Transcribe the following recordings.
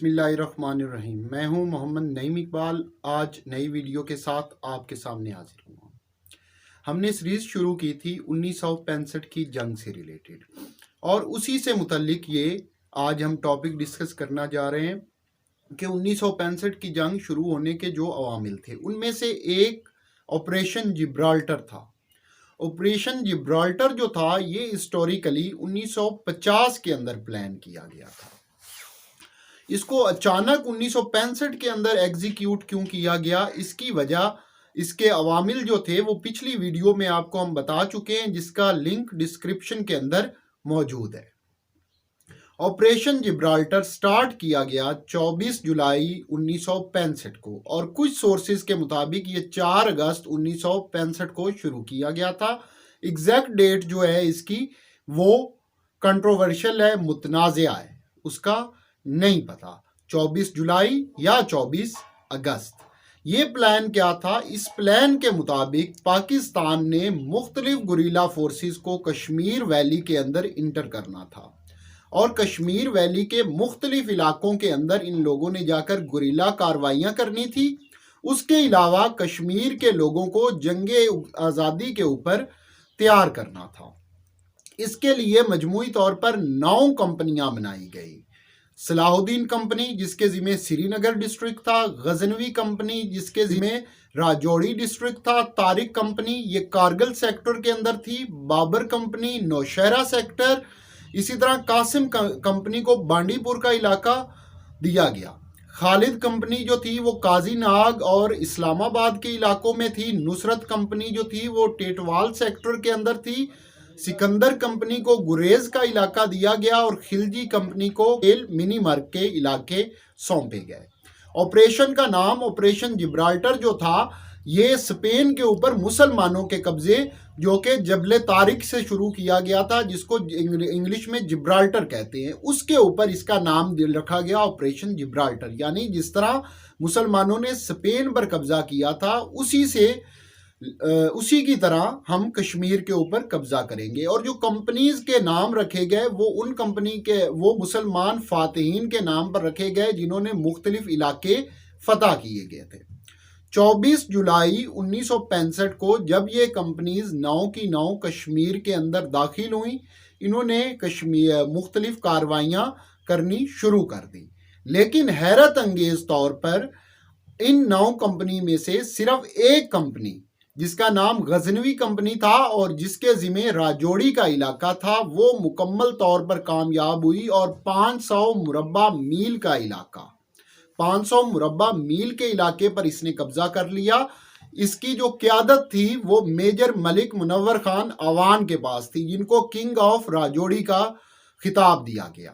بسم اللہ الرحمن الرحیم۔ میں ہوں محمد نعیم اقبال۔ آج نئی ویڈیو کے ساتھ آپ کے سامنے حاضر ہوں۔ ہم نے سیریز شروع کی تھی 1965 کی جنگ سے ریلیٹڈ، اور اسی سے متعلق یہ آج ہم ٹاپک ڈسکس کرنا جا رہے ہیں کہ 1965 کی جنگ شروع ہونے کے جو عوامل تھے ان میں سے ایک آپریشن جبرالٹر تھا۔ آپریشن جبرالٹر جو تھا یہ ہسٹوریکلی 1950 کے اندر پلان کیا گیا تھا۔ اس کو اچانک 1965 کے اندر ایگزیکیوٹ کیوں کیا گیا، اس کی وجہ، اس کے عوامل جو تھے وہ پچھلی ویڈیو میں آپ کو ہم بتا چکے ہیں، جس کا لنک ڈسکرپشن کے اندر موجود ہے۔ آپریشن جبرالٹر سٹارٹ کیا گیا 24 جولائی 1965 کو، اور کچھ سورسز کے مطابق یہ 4 اگست 1965 کو شروع کیا گیا تھا۔ ایگزیکٹ ڈیٹ جو ہے اس کی وہ کنٹروورشل ہے، متنازع ہے، اس کا نہیں پتا 24 جولائی یا 24 اگست۔ یہ پلان کیا تھا؟ اس پلان کے مطابق پاکستان نے مختلف گوریلا فورسز کو کشمیر ویلی کے اندر انٹر کرنا تھا، اور کشمیر ویلی کے مختلف علاقوں کے اندر ان لوگوں نے جا کر گوریلا کارروائیاں کرنی تھی۔ اس کے علاوہ کشمیر کے لوگوں کو جنگ آزادی کے اوپر تیار کرنا تھا۔ اس کے لیے مجموعی طور پر 9 کمپنیاں بنائی گئی۔ صلاح الدین کمپنی جس کے ذمہ سری نگر ڈسٹرکٹ تھا، غزنوی کمپنی جس کے ذمہ راجوڑی ڈسٹرکٹ تھا، طارق کمپنی یہ کارگل سیکٹر کے اندر تھی، بابر کمپنی نوشہرہ سیکٹر، اسی طرح قاسم کمپنی کو بانڈی پور کا علاقہ دیا گیا۔ خالد کمپنی جو تھی وہ قاضی ناگ اور اسلام آباد کے علاقوں میں تھی۔ نصرت کمپنی جو تھی وہ ٹیٹوال سیکٹر کے اندر تھی۔ سکندر کمپنی کو گریز کا علاقہ دیا گیا، اور خلجی کمپنی کو منی مرگ کے علاقے سونپے گئے۔ آپریشن کا نام آپریشن جبرالٹر جو تھا یہ اسپین کے اوپر مسلمانوں کے قبضے جو کہ جبل طارق سے شروع کیا گیا تھا، جس کو انگلش میں جبرالٹر کہتے ہیں، اس کے اوپر اس کا نام رکھا گیا آپریشن جبرالٹر۔ یعنی جس طرح مسلمانوں نے اسپین پر قبضہ کیا تھا اسی کی طرح ہم کشمیر کے اوپر قبضہ کریں گے۔ اور جو کمپنیز کے نام رکھے گئے وہ ان کمپنی کے وہ مسلمان فاتحین کے نام پر رکھے گئے جنہوں نے مختلف علاقے فتح کیے گئے تھے۔ 24 جولائی 1965 کو جب یہ کمپنیز 9 کی 9 کشمیر کے اندر داخل ہوئیں، انہوں نے مختلف کارروائیاں کرنی شروع کر دی، لیکن حیرت انگیز طور پر ان 9 کمپنی میں سے صرف ایک کمپنی جس کا نام غزنوی کمپنی تھا اور جس کے ذمہ راجوڑی کا علاقہ تھا، وہ مکمل طور پر کامیاب ہوئی، اور 500 مربع میل کا علاقہ، 500 مربع میل کے علاقے پر اس نے قبضہ کر لیا۔ اس کی جو قیادت تھی وہ میجر ملک منور خان اعوان کے پاس تھی، جن کو کنگ آف راجوڑی کا خطاب دیا گیا۔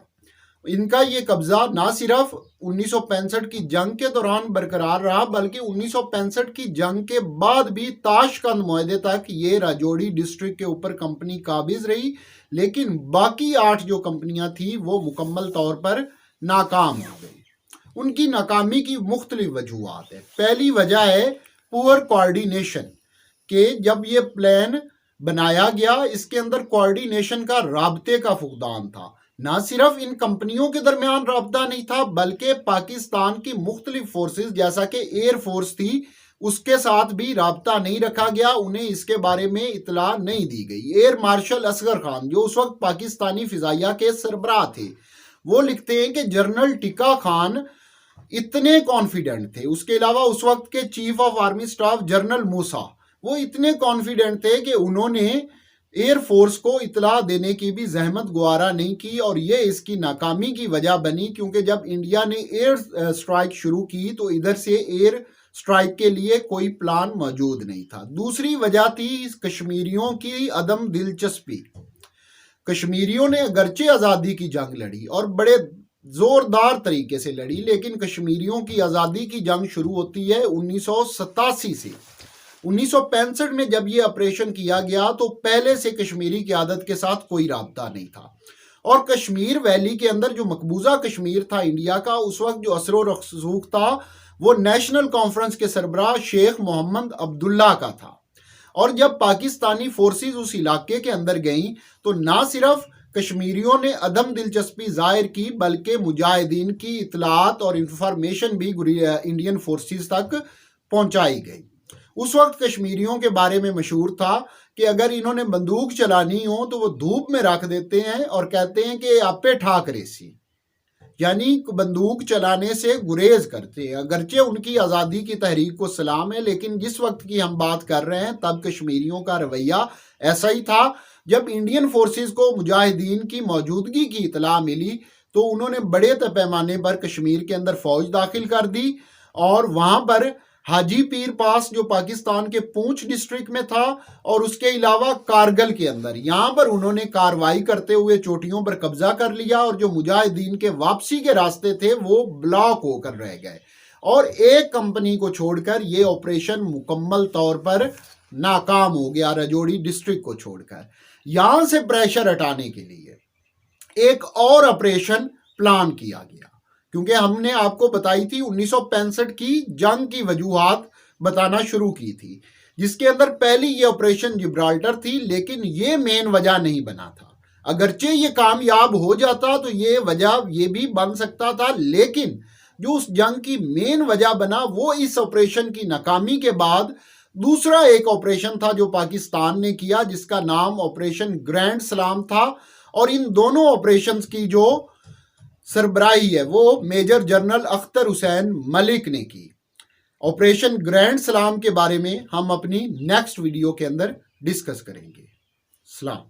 ان کا یہ قبضہ نہ صرف 1965 کی جنگ کے دوران برقرار رہا، بلکہ 1965 کی جنگ کے بعد بھی تاشقند معاہدے تک یہ راجوڑی ڈسٹرکٹ کے اوپر کمپنی قابض رہی، لیکن باقی 8 جو کمپنیاں تھیں وہ مکمل طور پر ناکام ہو گئی۔ ان کی ناکامی کی مختلف وجوہات ہیں۔ پہلی وجہ ہے پور کوارڈینیشن، کہ جب یہ پلان بنایا گیا اس کے اندر کوارڈینیشن کا، رابطے کا فقدان تھا۔ نہ صرف ان کمپنیوں کے درمیان رابطہ نہیں تھا، بلکہ پاکستان کی مختلف فورسز جیسا کہ ایئر فورس تھی اس کے ساتھ بھی رابطہ نہیں رکھا گیا، انہیں اس کے بارے میں اطلاع نہیں دی گئی۔ ایئر مارشل اصغر خان جو اس وقت پاکستانی فضائیہ کے سربراہ تھے، وہ لکھتے ہیں کہ جنرل ٹکا خان اتنے کانفیڈنٹ تھے، اس کے علاوہ اس وقت کے chief of army staff general Musa وہ اتنے کانفیڈنٹ تھے کہ انہوں نے ایئر فورس کو اطلاع دینے کی بھی زحمت گوارا نہیں کی، اور یہ اس کی ناکامی کی وجہ بنی، کیونکہ جب انڈیا نے ایئر سٹرائک شروع کی تو ادھر سے ایئر سٹرائک کے لیے کوئی پلان موجود نہیں تھا۔ دوسری وجہ تھی کشمیریوں کی عدم دلچسپی۔ کشمیریوں نے اگرچہ آزادی کی جنگ لڑی اور بڑے زوردار طریقے سے لڑی، لیکن کشمیریوں کی آزادی کی جنگ شروع ہوتی ہے 1987 سے۔ 1965 میں جب یہ آپریشن کیا گیا تو پہلے سے کشمیری قیادت کے ساتھ کوئی رابطہ نہیں تھا، اور کشمیر ویلی کے اندر جو مقبوضہ کشمیر تھا انڈیا کا، اس وقت جو اثر و رسوخ تھا وہ نیشنل کانفرنس کے سربراہ شیخ محمد عبداللہ کا تھا۔ اور جب پاکستانی فورسز اس علاقے کے اندر گئیں تو نہ صرف کشمیریوں نے عدم دلچسپی ظاہر کی بلکہ مجاہدین کی اطلاعات اور انفارمیشن بھی انڈین فورسز تک پہنچائی گئی۔ اس وقت کشمیریوں کے بارے میں مشہور تھا کہ اگر انہوں نے بندوق چلانی ہو تو وہ دھوپ میں رکھ دیتے ہیں اور کہتے ہیں کہ آپ پہ ٹھاک ریسی، یعنی بندوق چلانے سے گریز کرتے ہیں۔ اگرچہ ان کی آزادی کی تحریک کو سلام ہے، لیکن جس وقت کی ہم بات کر رہے ہیں تب کشمیریوں کا رویہ ایسا ہی تھا۔ جب انڈین فورسز کو مجاہدین کی موجودگی کی اطلاع ملی تو انہوں نے بڑے پیمانے پر کشمیر کے اندر فوج داخل کر دی اور وہاں پر حاجی پیر پاس جو پاکستان کے پونچھ ڈسٹرکٹ میں تھا اور اس کے علاوہ کارگل کے اندر، یہاں پر انہوں نے کاروائی کرتے ہوئے چوٹیوں پر قبضہ کر لیا اور جو مجاہدین کے واپسی کے راستے تھے وہ بلاک ہو کر رہ گئے اور ایک کمپنی کو چھوڑ کر یہ آپریشن مکمل طور پر ناکام ہو گیا، راجوری ڈسٹرکٹ کو چھوڑ کر۔ یہاں سے پریشر ہٹانے کے لیے ایک اور آپریشن پلان کیا گیا، کیونکہ ہم نے آپ کو بتائی تھی 1965 کی جنگ کی وجوہات بتانا شروع کی تھی، جس کے اندر پہلی یہ آپریشن جبرالٹر تھی، لیکن یہ مین وجہ نہیں بنا تھا۔ اگرچہ یہ کامیاب ہو جاتا تو یہ وجہ یہ بھی بن سکتا تھا، لیکن جو اس جنگ کی مین وجہ بنا وہ اس آپریشن کی ناکامی کے بعد دوسرا ایک آپریشن تھا جو پاکستان نے کیا، جس کا نام آپریشن گرینڈ سلام تھا، اور ان دونوں آپریشنز کی جو سربراہی ہے وہ میجر جنرل اختر حسین ملک نے کی۔ آپریشن گرینڈ سلام کے بارے میں ہم اپنی نیکسٹ ویڈیو کے اندر ڈسکس کریں گے۔ سلام۔